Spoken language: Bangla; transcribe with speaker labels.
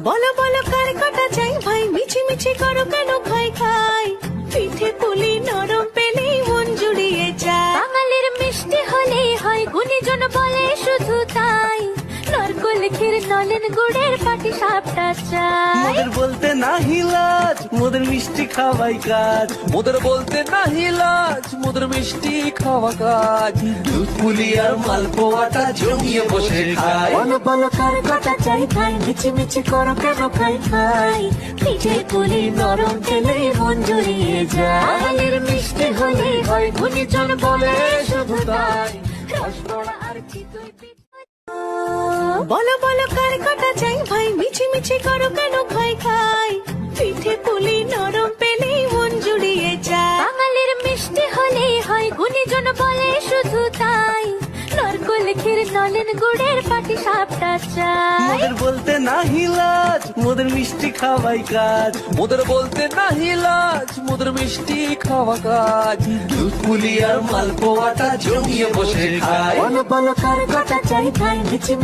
Speaker 1: বলো বলো কার কটা চাই ভাই, মিছি মিছি করো কেন খাই খাই, পিঠে পুলি নরম পেলেই মন জুড়িয়ে যায়।
Speaker 2: বাঙালির মিষ্টি হলেই হয়, গুণীজন বলে শুধু তাই, নরকোল ক্ষীর নলেন গুড়ের পাটি সাপটা চাই।
Speaker 3: মোদের বলতে নাহি লাজ, মোদের মিষ্টি খাওয়াই কাজ। মোদের বলতে নাহি লাজ, মোদের মিষ্টি খাওয়া কাজ। দুধ পুলি আর মালপোয়াটা জমিয়ে বসে খায়।
Speaker 1: বলো বলো কার কটা চাই ভাই, মিছি মিছি করো কেন খাই খাই, পিঠে পুলি নরম পেলেই মন জুড়িয়ে যায়।
Speaker 2: বাঙালির মিষ্টি হলেই হয়, গুণীজন বলে শুধু তাই, রসগোল্লা আর চিতই পিঠে।
Speaker 1: বলো বলো কার কটা চাই ভাই, মিছি মিছি করো কেন খাই খাই, পিঠে পুলি নরম পেলেই মন জুড়িয়ে যায়।
Speaker 2: বাঙালির মিষ্টি হলেই হয়, গুণীজন বলে শুধু তাই, নরকোল ক্ষীর নলেন গুড়ের পাটি সাপটা চাই।
Speaker 3: মোদের বলতে নাহি লাজ, মোদের মিষ্টি খাওয়াই কাজ। মোদের বলতে নাহি লাজ, মোদের মিষ্টি খাওয়া কাজ। দুধ পুলি আর মালপোয়াটা জমিয়ে বসে খায়।
Speaker 1: বলো বলো কার কটা চাই ভাই, মিছি